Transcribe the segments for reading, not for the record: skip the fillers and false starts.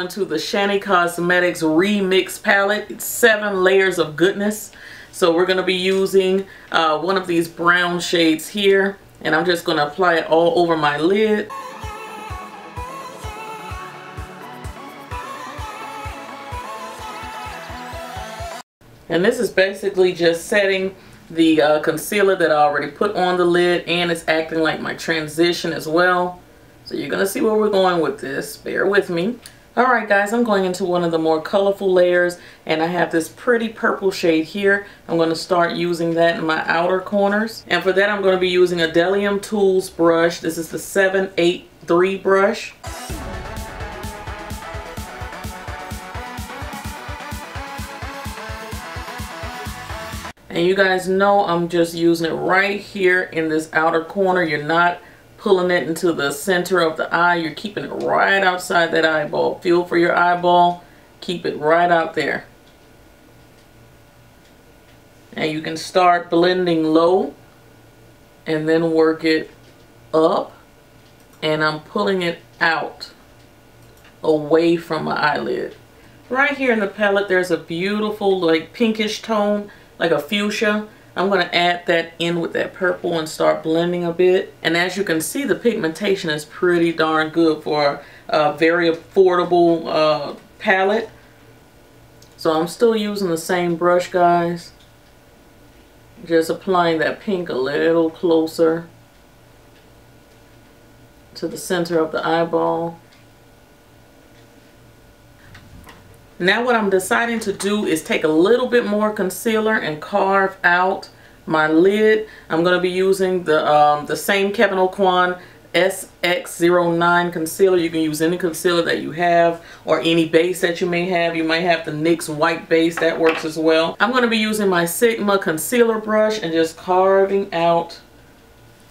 into the Shany Cosmetics Remix palette. It's 7 layers of goodness. So we're going to be using one of these brown shades here, and I'm just going to apply it all over my lid. And this is basically just setting the concealer that I already put on the lid, and it's acting like my transition as well. So you're going to see where we're going with this. Bear with me. Alright guys, I'm going into one of the more colorful layers, and I have this pretty purple shade here. I'm going to start using that in my outer corners. And for that I'm going to be using a Delium Tools brush. This is the 783 brush. And you guys know I'm just using it right here in this outer corner. You're not pulling it into the center of the eye. You're keeping it right outside that eyeball. Feel for your eyeball. Keep it right out there. And you can start blending low and then work it up. And I'm pulling it out away from my eyelid. Right here in the palette there's a beautiful like pinkish tone, like a fuchsia. I'm going to add that in with that purple and start blending a bit. And as you can see, the pigmentation is pretty darn good for a very affordable palette. So I'm still using the same brush, guys. Just applying that pink a little closer to the center of the eyeball. Now what I'm deciding to do is take a little bit more concealer and carve out my lid. I'm going to be using the same Kevyn Aucoin SX09 concealer. You can use any concealer that you have or any base that you may have. You might have the NYX white base, that works as well. I'm going to be using my Sigma concealer brush and just carving out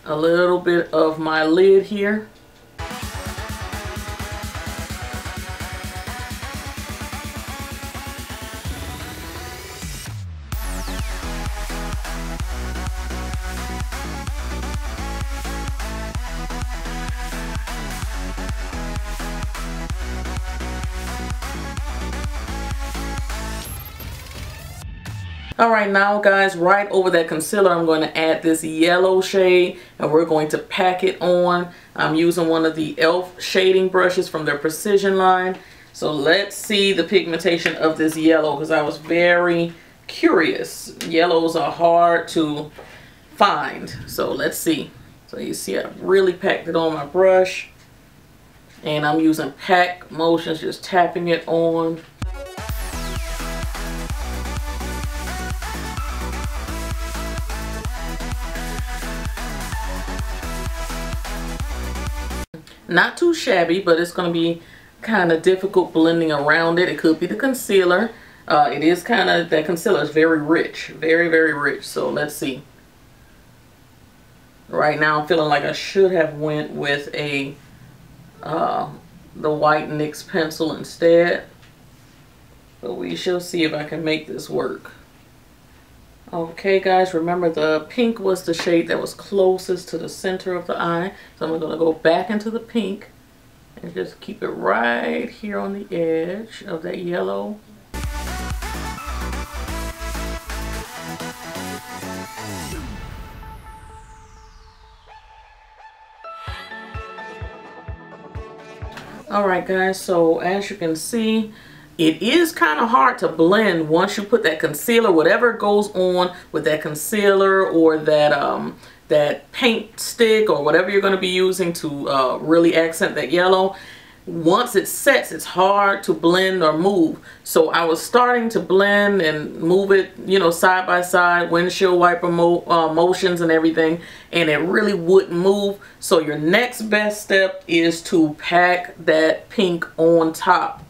a little bit of my lid here. Alright, now guys, right over that concealer I'm going to add this yellow shade, and we're going to pack it on. I'm using one of the e.l.f. shading brushes from their Precision line. So let's see the pigmentation of this yellow, because I was very curious. Yellows are hard to find, so let's see. So you see I really packed it on my brush, and I'm using pack motions, just tapping it on. Not too shabby, but it's going to be kind of difficult blending around it. It could be the concealer. It is kind of, that concealer is very rich. Very, very rich. So let's see. Right now I'm feeling like I should have went with a the white NYX pencil instead. But we shall see if I can make this work. Okay guys, remember the pink was the shade that was closest to the center of the eye. So I'm going to go back into the pink and just keep it right here on the edge of that yellow. Alright guys, so as you can see, it is kind of hard to blend once you put that concealer, whatever goes on with that concealer or that that paint stick or whatever you're going to be using to really accent that yellow. Once it sets, it's hard to blend or move. So I was starting to blend and move it, you know, side by side, windshield wiper motions and everything, and it really wouldn't move. So your next best step is to pack that pink on top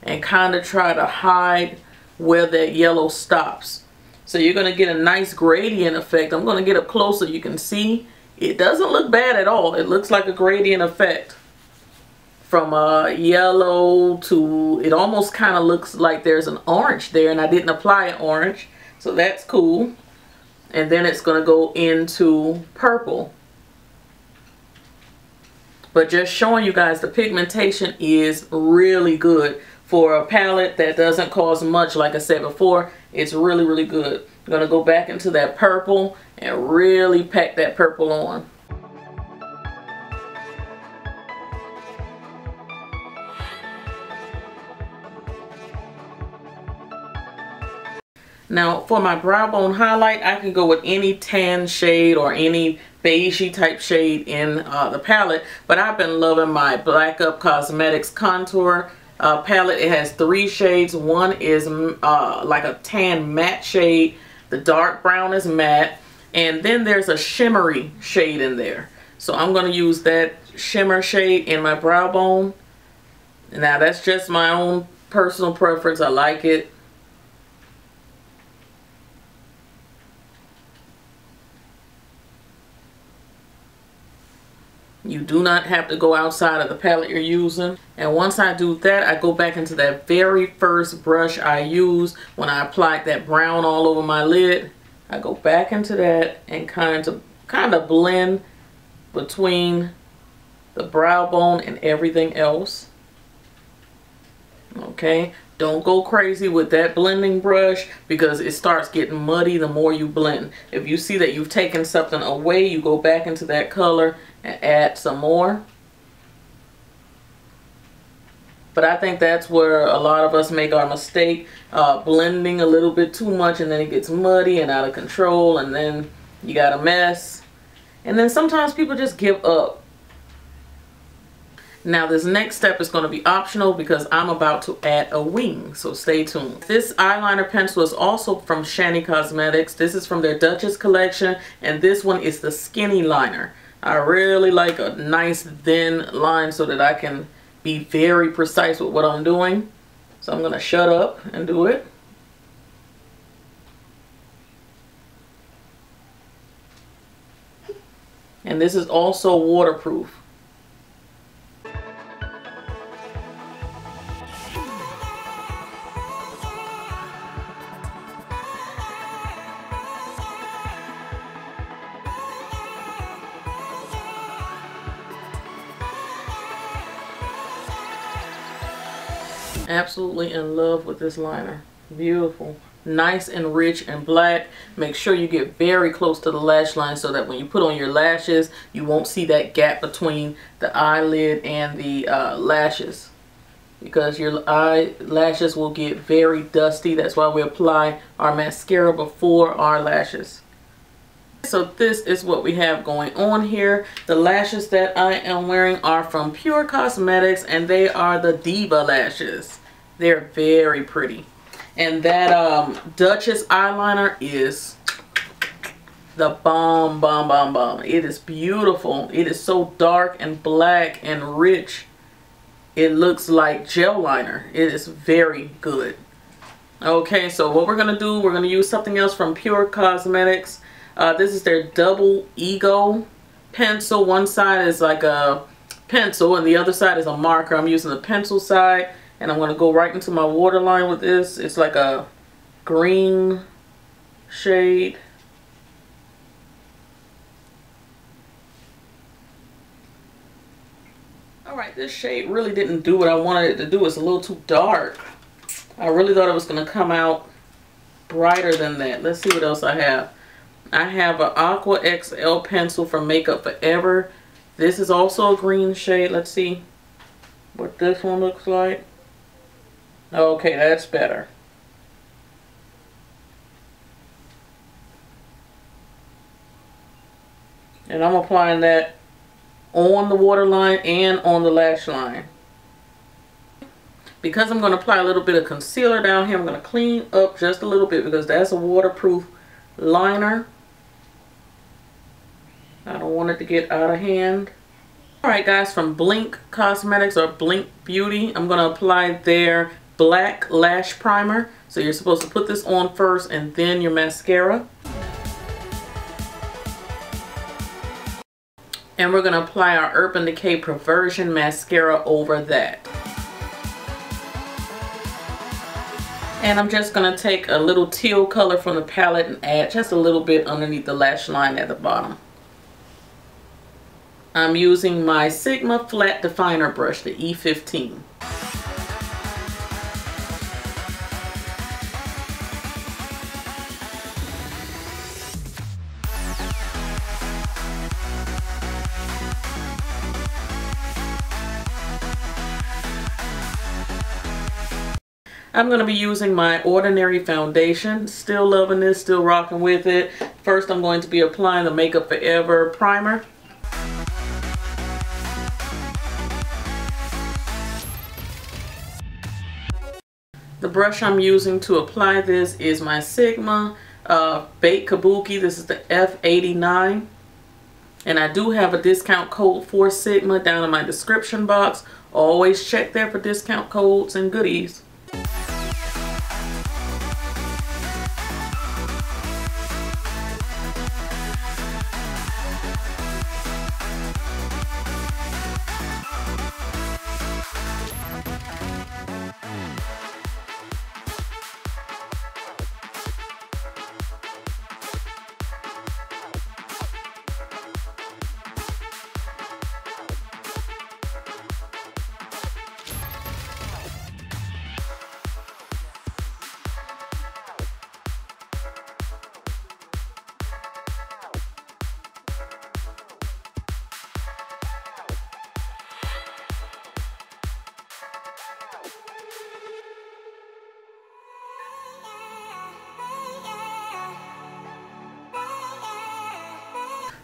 and kind of try to hide where that yellow stops. So you're going to get a nice gradient effect. I'm going to get up close so you can see. It doesn't look bad at all. It looks like a gradient effect. From yellow to, it almost kind of looks like there's an orange there, and I didn't apply an orange. So that's cool. And then it's going to go into purple. But just showing you guys, the pigmentation is really good for a palette that doesn't cost much, like I said before, it's really, really good. I'm going to go back into that purple and really pack that purple on. Now for my brow bone highlight, I can go with any tan shade or any beigey type shade in the palette, but I've been loving my Black Up Cosmetics contour palette. It has 3 shades. One is like a tan matte shade, the dark brown is matte, and then there's a shimmery shade in there. So I'm going to use that shimmer shade in my brow bone. Now that's just my own personal preference. I like it. You do not have to go outside of the palette you're using. And once I do that, I go back into that very first brush I used when I applied that brown all over my lid. I go back into that and kind of blend between the brow bone and everything else. Okay, don't go crazy with that blending brush because it starts getting muddy the more you blend. If you see that you've taken something away, you go back into that color and add some more. But I think that's where a lot of us make our mistake, blending a little bit too much, and then it gets muddy and out of control, and then you got a mess. And then sometimes people just give up. Now this next step is going to be optional because I'm about to add a wing, so stay tuned. This eyeliner pencil is also from Shany Cosmetics. This is from their Duchess collection, and this one is the skinny liner. I really like a nice thin line so that I can be very precise with what I'm doing. So I'm going to shut up and do it. And this is also waterproof. Absolutely in love with this liner. Beautiful, nice and rich and black. Make sure you get very close to the lash line so that when you put on your lashes, you won't see that gap between the eyelid and the lashes, because your eyelashes will get very dusty. That's why we apply our mascara before our lashes. So this is what we have going on here. The lashes that I am wearing are from Pure Cosmetics, and they are the Diva lashes. They're very pretty. And that Duchess eyeliner is the bomb, bomb, bomb, bomb. It is beautiful. It is so dark and black and rich. It looks like gel liner. It is very good. Okay, so what we're going to do, we're going to use something else from Pure Cosmetics. This is their Double Ego pencil. One side is like a pencil and the other side is a marker. I'm using the pencil side, and I'm going to go right into my waterline with this. It's like a green shade. Alright, this shade really didn't do what I wanted it to do. It's a little too dark. I really thought it was going to come out brighter than that. Let's see what else I have. I have an Aqua XL pencil from Makeup Forever. This is also a green shade. Let's see what this one looks like. Okay, that's better. And I'm applying that on the waterline and on the lash line. Because I'm going to apply a little bit of concealer down here, I'm going to clean up just a little bit because that's a waterproof liner. I don't want it to get out of hand. Alright guys, from Blink Cosmetics or Blink Beauty, I'm going to apply their Black Lash Primer. So you're supposed to put this on first and then your mascara. And we're going to apply our Urban Decay Perversion Mascara over that. And I'm just going to take a little teal color from the palette and add just a little bit underneath the lash line at the bottom. I'm using my Sigma Flat Definer brush, the E15. I'm going to be using my Ordinary foundation. Still loving this, still rocking with it. First, I'm going to be applying the Makeup Forever primer. The brush I'm using to apply this is my Sigma Baked Kabuki. This is the F89. And I do have a discount code for Sigma down in my description box. Always check there for discount codes and goodies.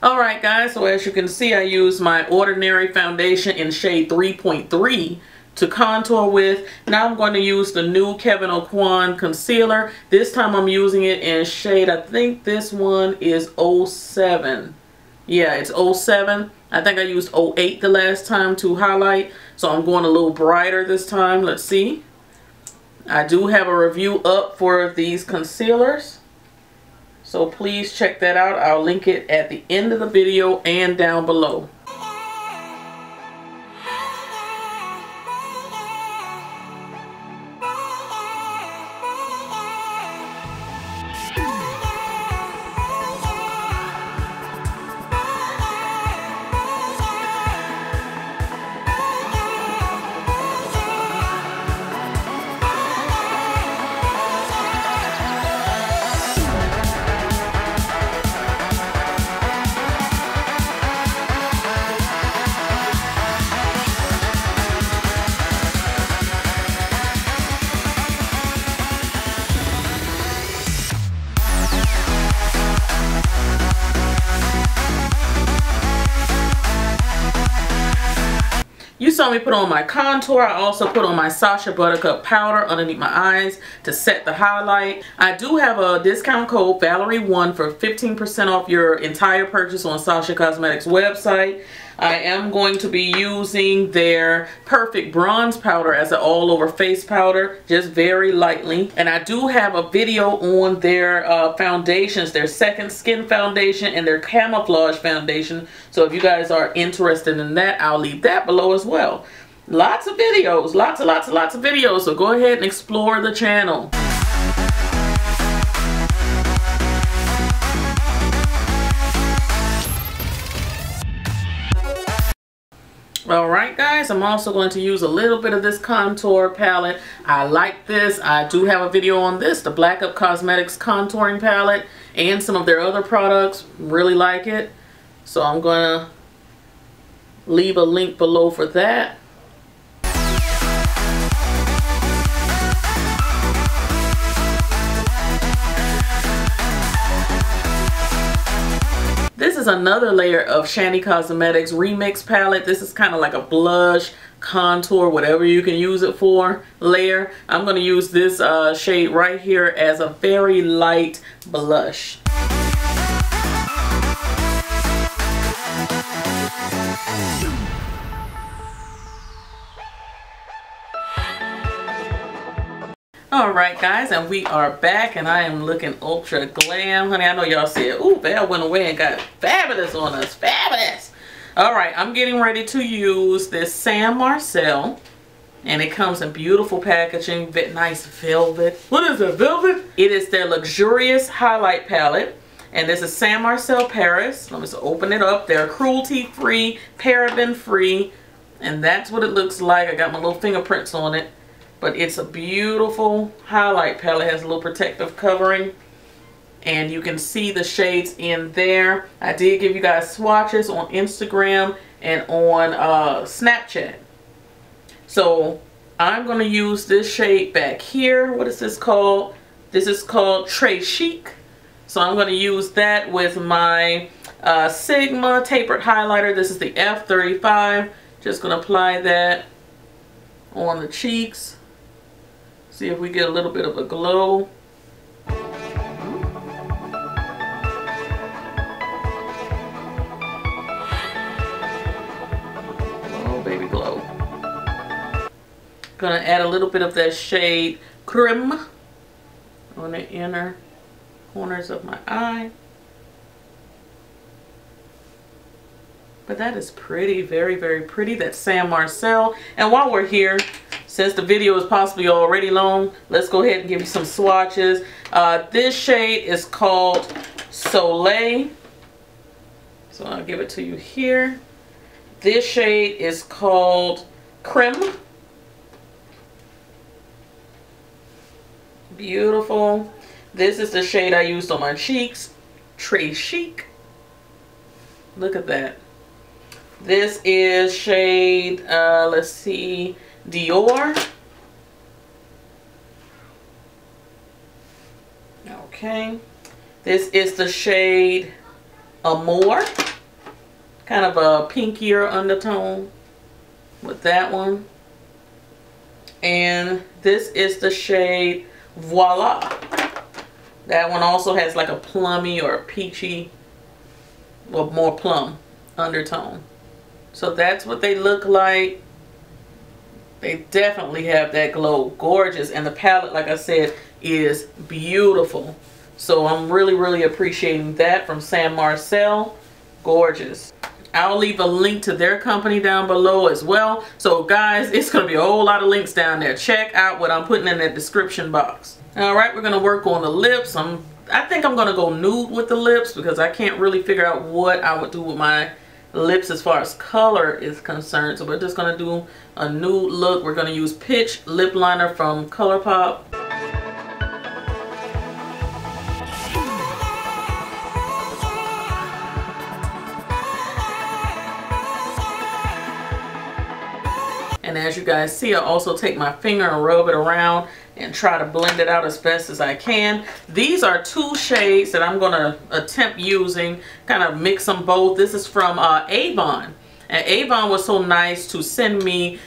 Alright guys, so as you can see, I use my Ordinary foundation in shade 3.3 to contour with. Now I'm going to use the new Kevyn Aucoin concealer. This time I'm using it in shade, I think this one is 07. Yeah, it's 07. I think I used 08 the last time to highlight, so I'm going a little brighter this time. Let's see. I do have a review up for these concealers, so please check that out. I'll link it at the end of the video and down below. You saw me put on my contour. I also put on my Sacha Buttercup powder underneath my eyes to set the highlight. I do have a discount code, Valerie1, for 15% off your entire purchase on Sacha Cosmetics website. I am going to be using their Perfect Bronze Powder as an all-over face powder, just very lightly. And I do have a video on their foundations, their Second Skin foundation and their Camouflage foundation. So if you guys are interested in that, I'll leave that below as well. Lots of videos, lots of videos. So go ahead and explore the channel. Alright guys, I'm also going to use a little bit of this contour palette. I like this. I do have a video on this, the Black Up Cosmetics contouring palette, and some of their other products. Really like it. So I'm going to leave a link below for that. This is another layer of Shany Cosmetics Remix palette. This is kind of like a blush, contour, whatever you can use it for layer. I'm going to use this shade right here as a very light blush. Alright guys, and we are back, and I am looking ultra glam. Honey, I know y'all said, ooh, Val went away and got fabulous on us. Fabulous! Alright, I'm getting ready to use this Sam Marcel. And it comes in beautiful packaging, nice velvet. What is it, velvet? It is their luxurious highlight palette. And this is Sam Marcel Paris. Let me just open it up. They're cruelty-free, paraben-free. And that's what it looks like. I got my little fingerprints on it. But it's a beautiful highlight palette. It has a little protective covering. And you can see the shades in there. I did give you guys swatches on Instagram and on Snapchat. So I'm going to use this shade back here. What is this called? This is called Très Chic. So I'm going to use that with my Sigma tapered highlighter. This is the F35. Just going to apply that on the cheeks. See if we get a little bit of a glow. Oh, baby glow. Gonna add a little bit of that shade Creme on the inner corners of my eye. But that is pretty, very, very pretty. That's Sam Marcel. And while we're here, since the video is possibly already long, let's go ahead and give you some swatches. This shade is called Soleil. So I'll give it to you here. This shade is called Creme. Beautiful. This is the shade I used on my cheeks. Très Chic. Look at that. This is shade, let's see, Dior. Okay. This is the shade Amour. Kind of a pinkier undertone with that one. And this is the shade Voila. That one also has like a plummy or a peachy, well, more plum undertone. So that's what they look like. They definitely have that glow. Gorgeous. And the palette, like I said, is beautiful. So I'm really, really appreciating that from Sam Marcel. Gorgeous. I'll leave a link to their company down below as well. So guys, it's going to be a whole lot of links down there. Check out what I'm putting in that description box. Alright, we're going to work on the lips. I think I'm going to go nude with the lips because I can't really figure out what I would do with my lips as far as color is concerned. So we're just going to do a nude look. We're going to use Pitch Lip Liner from ColourPop. And as you guys see, I also take my finger and rub it around and try to blend it out as best as I can. These are two shades that I'm going to attempt using, kind of mix them both. This is from Avon. And Avon was so nice to send me,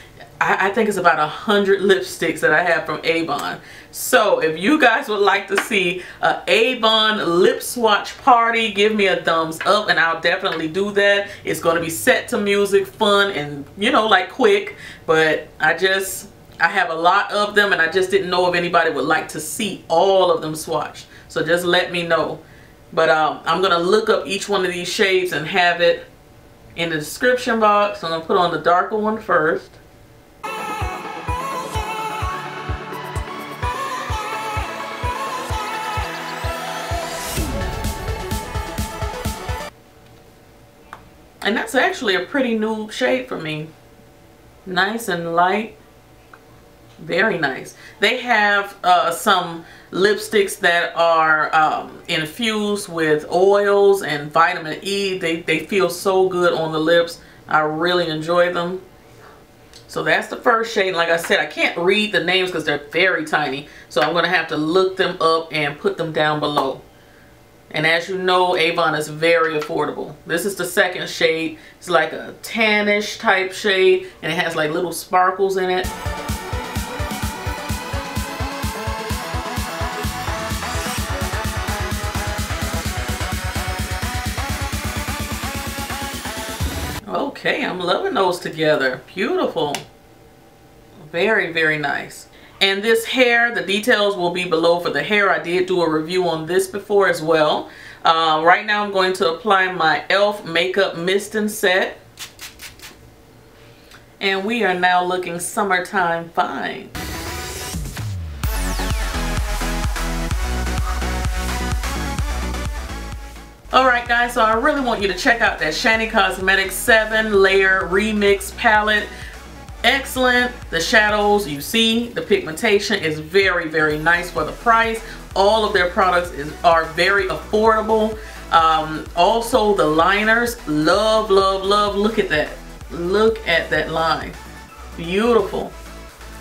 I think it's about 100 lipsticks that I have from Avon. So if you guys would like to see an Avon lip swatch party, give me a thumbs up and I'll definitely do that. It's going to be set to music, fun, and you know, like quick. But I have a lot of them and I just didn't know if anybody would like to see all of them swatched. So just let me know. But I'm going to look up each one of these shades and have it in the description box. I'm going to put on the darker one first. And that's actually a pretty nude shade for me. Nice and light. Very nice. They have some lipsticks that are infused with oils and vitamin E. They feel so good on the lips. I really enjoy them. So that's the first shade. Like I said, I can't read the names because they're very tiny. So I'm going to have to look them up and put them down below. And as you know, Avon is very affordable. This is the second shade. It's like a tannish type shade and it has like little sparkles in it. Okay, I'm loving those together. Beautiful. Very, very nice. And this hair, the details will be below for the hair. I did do a review on this before as well. Right now I'm going to apply my e.l.f. Makeup Mist and Set. And we are now looking summertime fine. Alright guys, so I really want you to check out that Shany Cosmetics 7-layer remix palette. Excellent. The shadows, you see, the pigmentation is very, very nice for the price. All of their products are very affordable. Also the liners, love, love, love. Look at that. Look at that line. Beautiful.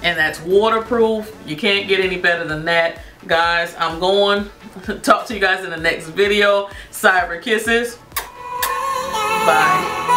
and that's waterproof. You can't get any better than that. Guys, I'm going to talk to you guys in the next video. Cyber kisses. Bye.